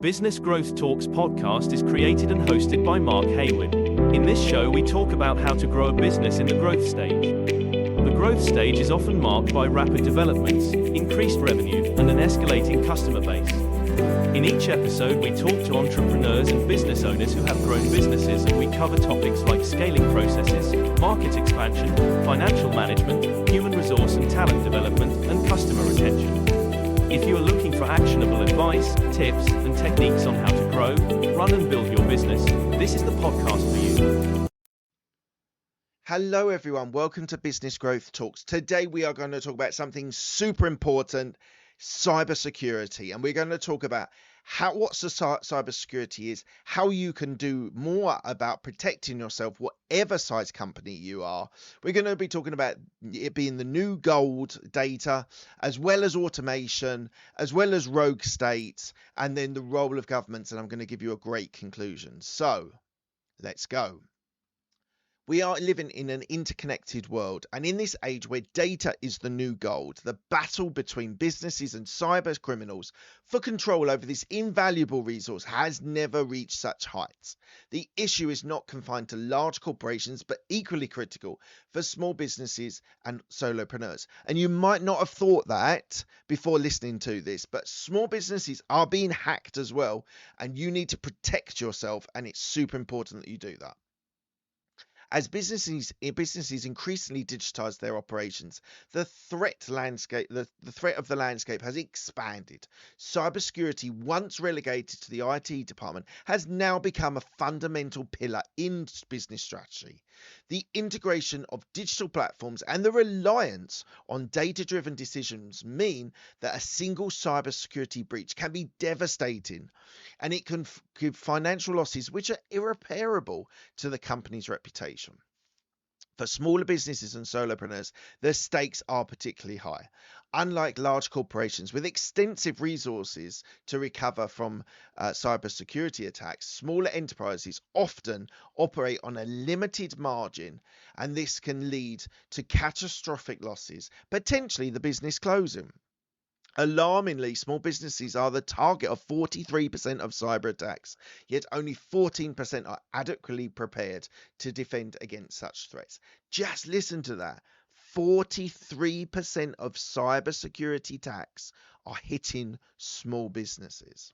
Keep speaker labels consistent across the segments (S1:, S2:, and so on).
S1: Business Growth Talks podcast is created and hosted by Mark Hayward. In this show, we talk about how to grow a business in the growth stage. The growth stage is often marked by rapid developments, increased revenue, and an escalating customer base. In each episode, we talk to entrepreneurs and business owners who have grown businesses, and we cover topics like scaling processes, market expansion, financial management, human resource and talent development, and customer retention. If you are looking for actionable advice, tips, and techniques on how to grow, run and build your business, this is the podcast for you.
S2: Hello everyone, welcome to Business Growth Talks. Today we are going to talk about something super important, cybersecurity, and we're going to talk about what cybersecurity is, how you can do more about protecting yourself, whatever size company you are. We're going to be talking about it being the new gold, data, as well as automation, as well as rogue states, and then the role of governments, and I'm going to give you a great conclusion. So let's go. We are living in an interconnected world, and in this age where data is the new gold, the battle between businesses and cyber criminals for control over this invaluable resource has never reached such heights. The issue is not confined to large corporations, but equally critical for small businesses and solopreneurs. And you might not have thought that before listening to this, but small businesses are being hacked as well, and you need to protect yourself, and it's super important that you do that. As businesses increasingly digitize their operations, the threat of the landscape has expanded. Cybersecurity, once relegated to the IT department, has now become a fundamental pillar in business strategy. The integration of digital platforms and the reliance on data-driven decisions mean that a single cybersecurity breach can be devastating, and it can give financial losses which are irreparable to the company's reputation. For smaller businesses and solopreneurs, the stakes are particularly high. Unlike large corporations with extensive resources to recover from cybersecurity attacks, smaller enterprises often operate on a limited margin, and this can lead to catastrophic losses, potentially the business closing. Alarmingly, small businesses are the target of 43% of cyber attacks, yet only 14% are adequately prepared to defend against such threats. Just listen to that. 43% of cybersecurity attacks are hitting small businesses.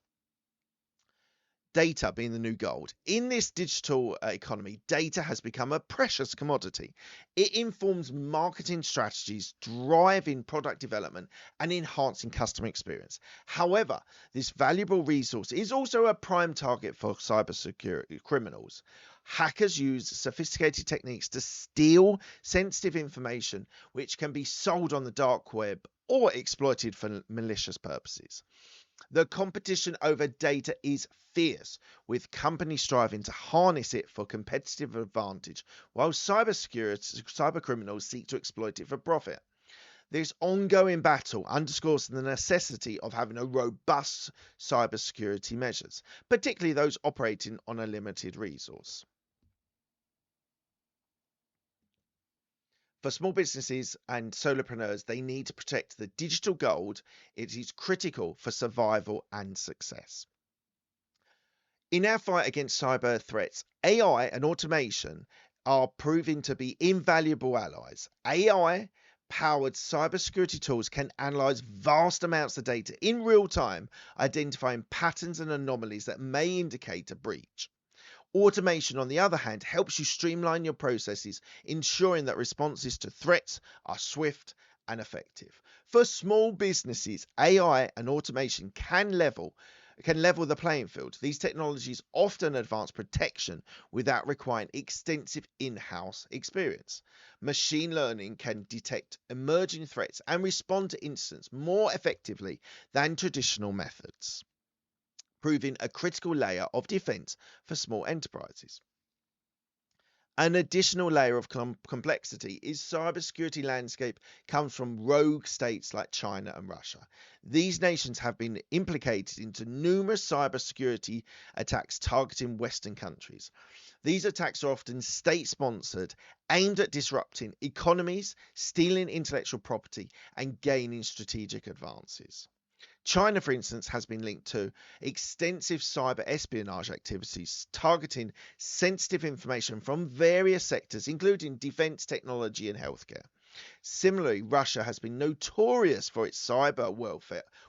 S2: Data being the new gold. In this digital economy, data has become a precious commodity. It informs marketing strategies, driving product development, and enhancing customer experience. However, this valuable resource is also a prime target for cybersecurity criminals. Hackers use sophisticated techniques to steal sensitive information, which can be sold on the dark web or exploited for malicious purposes. The competition over data is fierce, with companies striving to harness it for competitive advantage, while cyber criminals seek to exploit it for profit. This ongoing battle underscores the necessity of having a robust cybersecurity measures, particularly those operating on a limited resource. For small businesses and solopreneurs, they need to protect the digital gold. It is critical for survival and success. In our fight against cyber threats, AI and automation are proving to be invaluable allies. AI-powered cybersecurity tools can analyze vast amounts of data in real time, identifying patterns and anomalies that may indicate a breach. Automation, on the other hand, helps you streamline your processes, ensuring that responses to threats are swift and effective. For small businesses, AI and automation can level the playing field. These technologies often advance protection without requiring extensive in-house experience. Machine learning can detect emerging threats and respond to incidents more effectively than traditional methods, proving a critical layer of defense for small enterprises. An additional layer of complexity is cybersecurity landscape comes from rogue states like China and Russia. These nations have been implicated into numerous cybersecurity attacks targeting Western countries. These attacks are often state-sponsored, aimed at disrupting economies, stealing intellectual property, and gaining strategic advances. China, for instance, has been linked to extensive cyber espionage activities targeting sensitive information from various sectors, including defense, technology, and healthcare. Similarly, Russia has been notorious for its cyber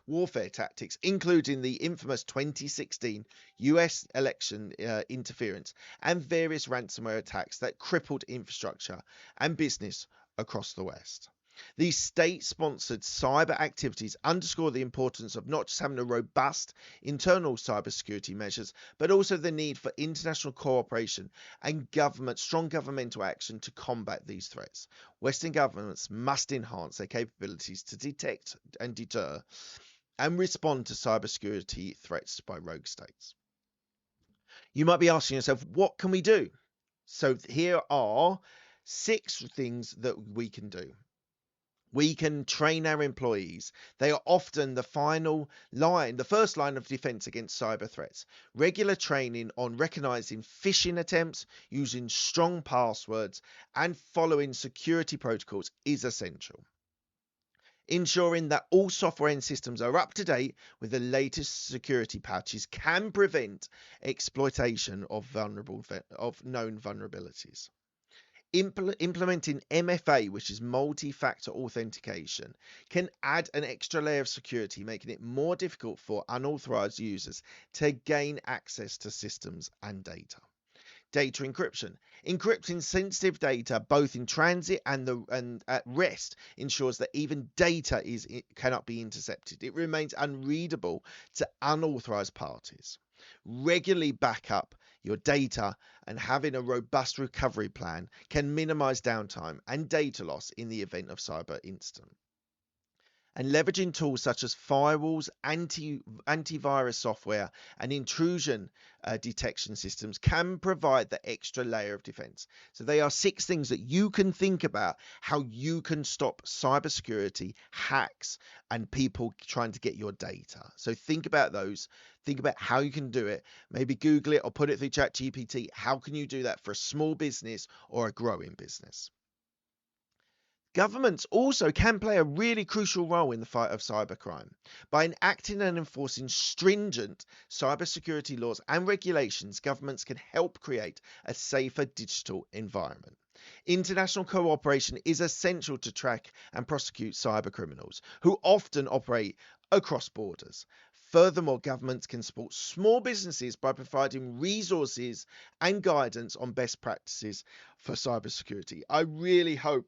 S2: warfare tactics, including the infamous 2016 US election interference and various ransomware attacks that crippled infrastructure and business across the West. These state-sponsored cyber activities underscore the importance of not just having a robust internal cybersecurity measures, but also the need for international cooperation and strong governmental action to combat these threats. Western governments must enhance their capabilities to detect and deter and respond to cybersecurity threats by rogue states. You might be asking yourself, what can we do? So here are 6 things that we can do. We can train our employees. They are often the first line of defense against cyber threats. Regular training on recognizing phishing attempts, using strong passwords, and following security protocols is essential. Ensuring that all software and systems are up to date with the latest security patches can prevent exploitation of known vulnerabilities. Implementing MFA, which is multi-factor authentication, can add an extra layer of security, making it more difficult for unauthorized users to gain access to systems and data. Data encryption. Encrypting sensitive data both in transit and at rest ensures that even data cannot be intercepted. It remains unreadable to unauthorized parties. Regularly back up your data, and having a robust recovery plan can minimize downtime and data loss in the event of cyber incident. And leveraging tools such as firewalls, antivirus software, and intrusion detection systems can provide the extra layer of defense. So they are 6 things that you can think about how you can stop cybersecurity hacks and people trying to get your data. So think about those. Think about how you can do it. Maybe Google it or put it through ChatGPT. How can you do that for a small business or a growing business? Governments also can play a really crucial role in the fight of cybercrime. By enacting and enforcing stringent cybersecurity laws and regulations, governments can help create a safer digital environment. International cooperation is essential to track and prosecute cybercriminals who often operate across borders. Furthermore, governments can support small businesses by providing resources and guidance on best practices for cybersecurity. I really hope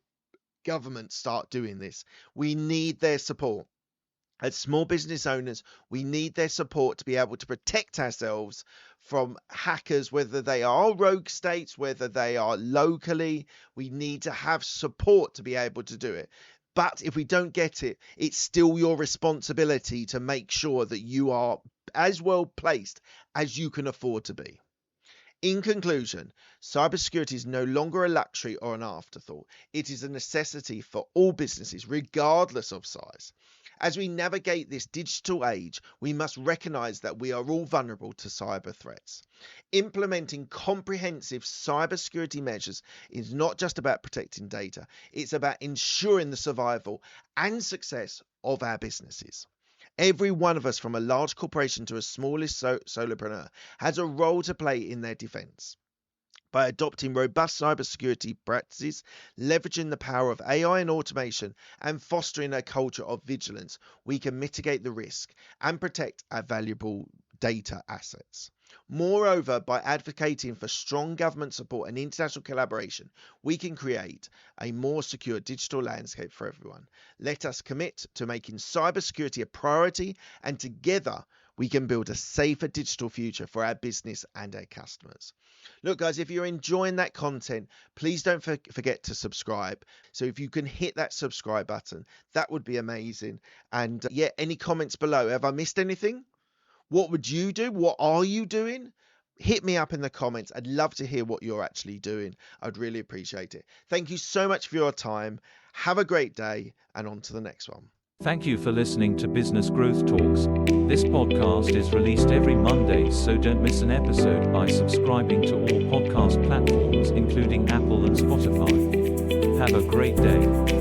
S2: governments start doing this. We need their support. As small business owners, we need their support to be able to protect ourselves from hackers, whether they are rogue states, whether they are locally. We need to have support to be able to do it. But if we don't get it, it's still your responsibility to make sure that you are as well placed as you can afford to be. In conclusion, cybersecurity is no longer a luxury or an afterthought. It is a necessity for all businesses, regardless of size. As we navigate this digital age, we must recognize that we are all vulnerable to cyber threats. Implementing comprehensive cybersecurity measures is not just about protecting data, it's about ensuring the survival and success of our businesses. Every one of us, from a large corporation to a smallest solopreneur, has a role to play in their defense. By adopting robust cybersecurity practices, leveraging the power of AI and automation, and fostering a culture of vigilance, we can mitigate the risk and protect our valuable data assets. Moreover, by advocating for strong government support and international collaboration, we can create a more secure digital landscape for everyone. Let us commit to making cybersecurity a priority, and together we can build a safer digital future for our business and our customers. Look, guys, if you're enjoying that content, please don't forget to subscribe. So if you can hit that subscribe button, that would be amazing. And any comments below? Have I missed anything? What would you do? What are you doing? Hit me up in the comments. I'd love to hear what you're actually doing. I'd really appreciate it. Thank you so much for your time. Have a great day, and on to the next one.
S1: Thank you for listening to Business Growth Talks. This podcast is released every Monday, so don't miss an episode by subscribing to all podcast platforms, including Apple and Spotify. Have a great day.